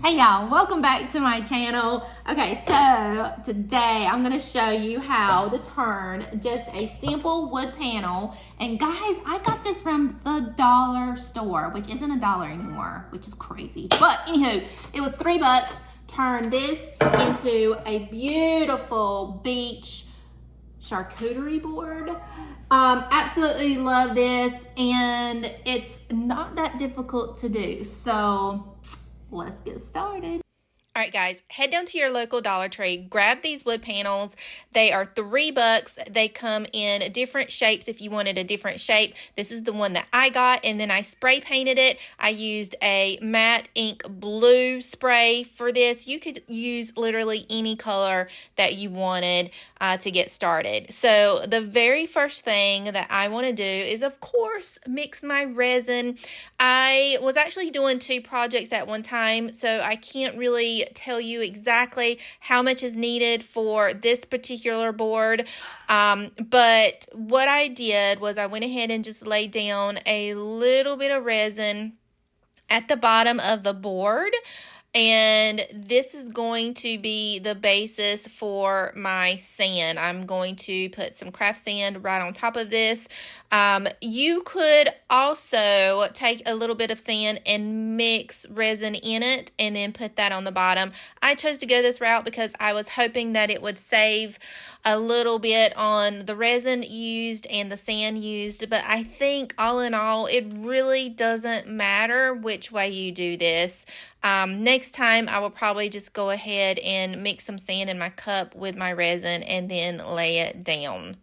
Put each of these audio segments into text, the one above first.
Hey y'all, welcome back to my channel. Okay, so today I'm going to show you how to turn just a simple wood panel. And guys, I got this from the dollar store, which isn't a dollar anymore, which is crazy. But anywho, it was $3. Turn this into a beautiful beach charcuterie board. Absolutely love this, and it's not that difficult to do. So let's get started. All right, guys, head down to your local Dollar Tree, grab these wood panels. They are $3. They come in different shapes if you wanted a different shape. This is the one that I got, and then I spray painted it. I used a matte ink blue spray for this. You could use literally any color that you wanted to get started. So the very first thing that I want to do is, of course, mix my resin. I was actually doing two projects at one time, so I can't really tell you exactly how much is needed for this particular board. But what I did was I went ahead and just laid down a little bit of resin at the bottom of the board. And this is going to be the basis for my sand. I'm going to put some craft sand right on top of this. You could also take a little bit of sand and mix resin in it and then put that on the bottom. I chose to go this route because I was hoping that it would save a little bit on the resin used and the sand used. But I think all in all, it really doesn't matter which way you do this. Next time I will probably just go ahead and mix some sand in my cup with my resin and then lay it down.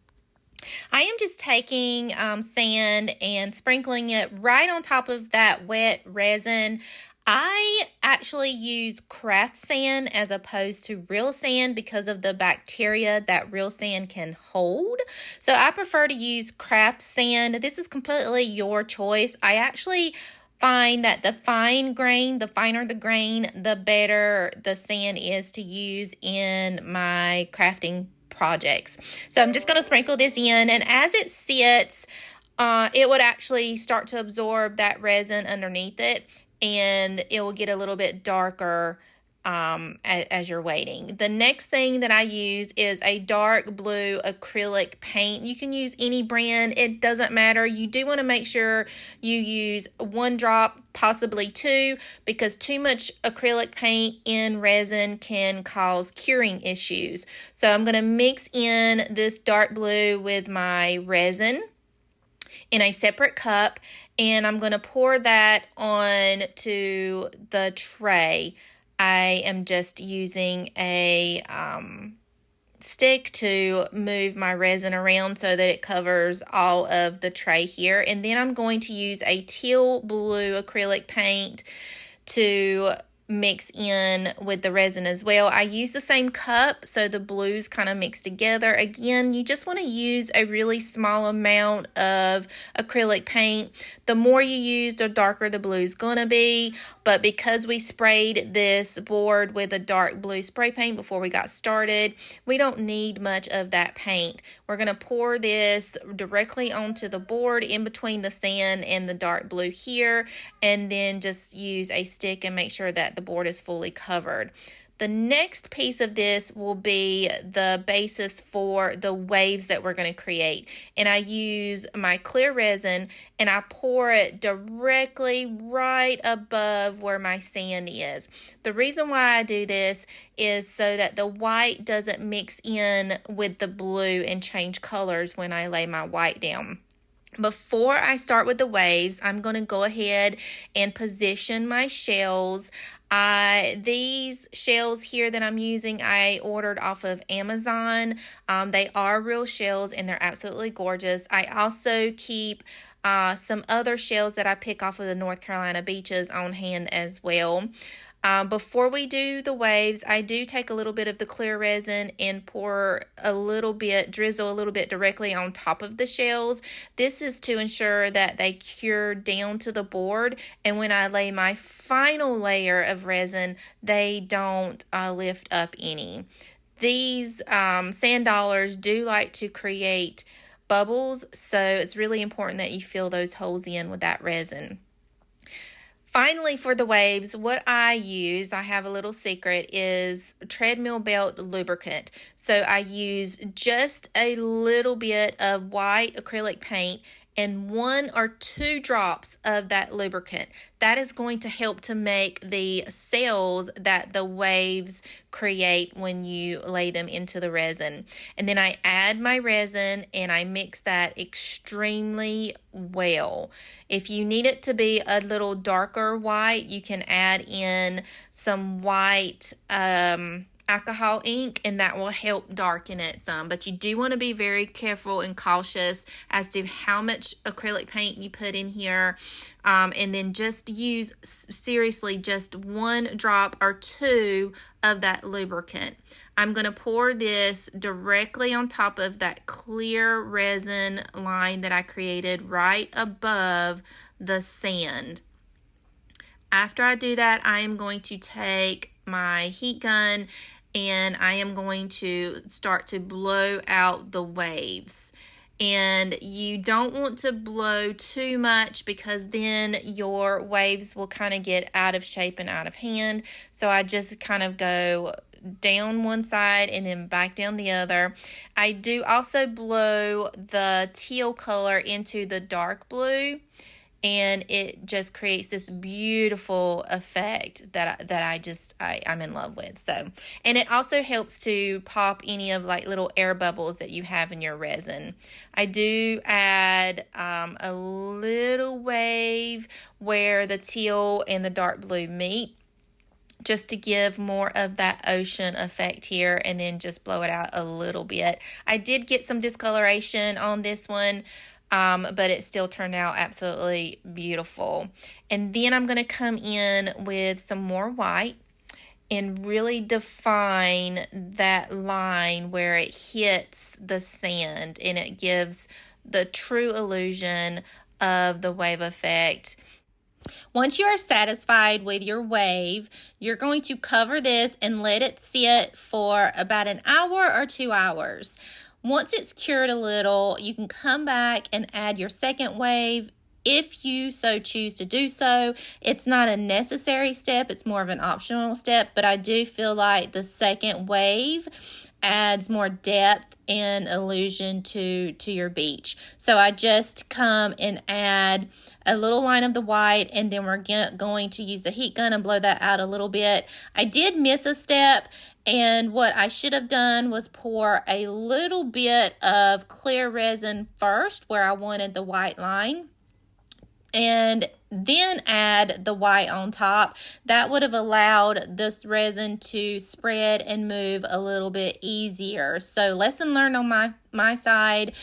I am just taking sand and sprinkling it right on top of that wet resin. I actually use craft sand as opposed to real sand because of the bacteria that real sand can hold. So I prefer to use craft sand. This is completely your choice. I actually find that the finer the grain, the better the sand is to use in my crafting projects. So I'm just going to sprinkle this in, and as it sits, it would actually start to absorb that resin underneath it, and it will get a little bit darker as you're waiting. The next thing that I use is a dark blue acrylic paint. You can use any brand, it doesn't matter. You do want to make sure you use 1 drop, possibly 2, because too much acrylic paint in resin can cause curing issues. So I'm going to mix in this dark blue with my resin in a separate cup, and I'm going to pour that on to the tray. I am just using a stick to move my resin around so that it covers all of the tray here. And then I'm going to use a teal blue acrylic paint to mix in with the resin as well. I use the same cup so the blues kind of mix together. Again, you just want to use a really small amount of acrylic paint. The more you use, the darker the blue is going to be. But because we sprayed this board with a dark blue spray paint before we got started, we don't need much of that paint. We're going to pour this directly onto the board in between the sand and the dark blue here, and then just use a stick and make sure that the board is fully covered. The next piece of this will be the basis for the waves that we're going to create. And I use my clear resin and I pour it directly right above where my sand is. The reason why I do this is so that the white doesn't mix in with the blue and change colors when I lay my white down. Before I start with the waves, I'm going to go ahead and position my shells. These shells here that I'm using, I ordered off of Amazon. They are real shells and they're absolutely gorgeous. I also keep some other shells that I pick off of the North Carolina beaches on hand as well. Before we do the waves, I do take a little bit of the clear resin and drizzle a little bit directly on top of the shells. This is to ensure that they cure down to the board, and when I lay my final layer of resin, they don't lift up any. These sand dollars do like to create bubbles, so it's really important that you fill those holes in with that resin. Finally, for the waves, what I use, I have a little secret, is treadmill belt lubricant. So I use just a little bit of white acrylic paint and 1 or 2 drops of that lubricant. That is going to help to make the sails that the waves create when you lay them into the resin. And then I add my resin and I mix that extremely well. If you need it to be a little darker white, you can add in some white alcohol ink, and that will help darken it some. But you do want to be very careful and cautious as to how much acrylic paint you put in here, and then just use seriously just 1 drop or 2 of that lubricant. I'm going to pour this directly on top of that clear resin line that I created right above the sand. After I do that, I am going to take my heat gun and I am going to start to blow out the waves. And you don't want to blow too much because then your waves will kind of get out of shape and out of hand. So I just kind of go down one side and then back down the other. I do also blow the teal color into the dark blue, and it just creates this beautiful effect that I'm in love with. So, and it also helps to pop any of like little air bubbles that you have in your resin. I do add a little wave where the teal and the dark blue meet, just to give more of that ocean effect here, and then just blow it out a little bit. I did get some discoloration on this one, but it still turned out absolutely beautiful. And then I'm going to come in with some more white and really define that line where it hits the sand, and it gives the true illusion of the wave effect. Once you are satisfied with your wave, you're going to cover this and let it sit for about an hour or 2 hours. Once it's cured a little, you can come back and add your second wave if you so choose to do so. It's not a necessary step, it's more of an optional step, but I do feel like the second wave adds more depth and illusion to your beach. So I just come and add a little line of the white, and then we're going to use the heat gun and blow that out a little bit. I did miss a step, and what I should have done was pour a little bit of clear resin first where I wanted the white line, and then add the white on top. That would have allowed this resin to spread and move a little bit easier. So lesson learned on my side.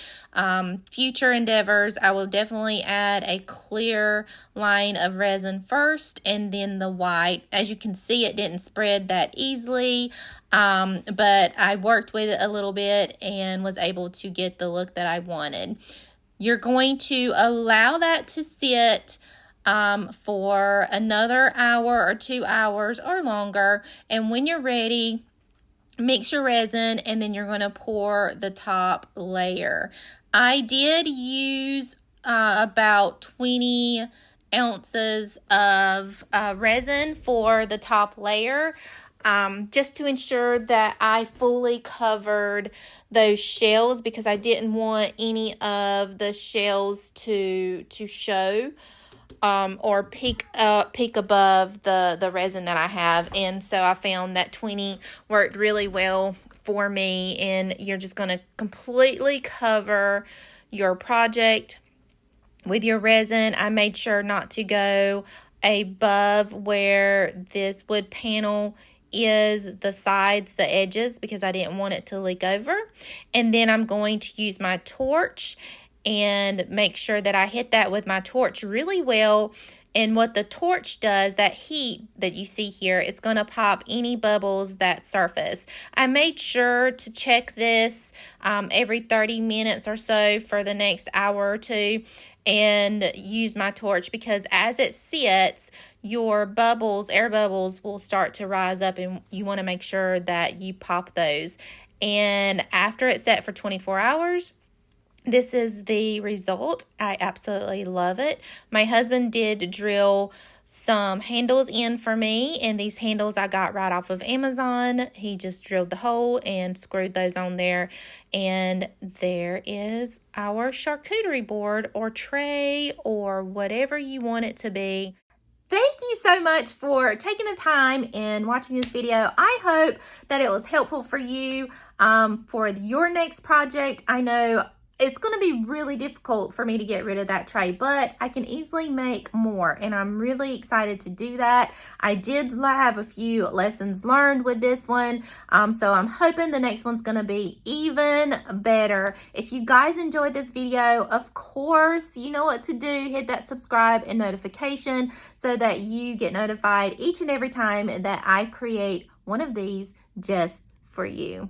Future endeavors, I will definitely add a clear line of resin first and then the white. As you can see, it didn't spread that easily, but I worked with it a little bit and was able to get the look that I wanted. You're going to allow that to sit for another hour or 2 hours or longer. And when you're ready, mix your resin, and then you're going to pour the top layer. I did use about 20 ounces of resin for the top layer, just to ensure that I fully covered those shells, because I didn't want any of the shells to show or peek above the resin that I have. And so I found that 20 worked really well for me, and you're just going to completely cover your project with your resin. I made sure not to go above where this wood panel is, the sides, the edges, because I didn't want it to leak over. And then I'm going to use my torch and make sure that I hit that with my torch really well. And what the torch does, that heat that you see here, is going to pop any bubbles that surface. I made sure to check this every 30 minutes or so for the next hour or two, and use my torch, because as it sits, your bubbles, air bubbles, will start to rise up, and you want to make sure that you pop those. And after it's set for 24 hours, this is the result. I absolutely love it. My husband did drill some handles in for me, and these handles I got right off of Amazon. He just drilled the hole and screwed those on there, and there is our charcuterie board or tray or whatever you want it to be. Thank you so much for taking the time and watching this video. I hope that it was helpful for you for your next project. I know it's going to be really difficult for me to get rid of that tray, but I can easily make more, and I'm really excited to do that. I did have a few lessons learned with this one, so I'm hoping the next one's going to be even better. If you guys enjoyed this video, of course, you know what to do. Hit that subscribe and notification so that you get notified each and every time that I create one of these just for you.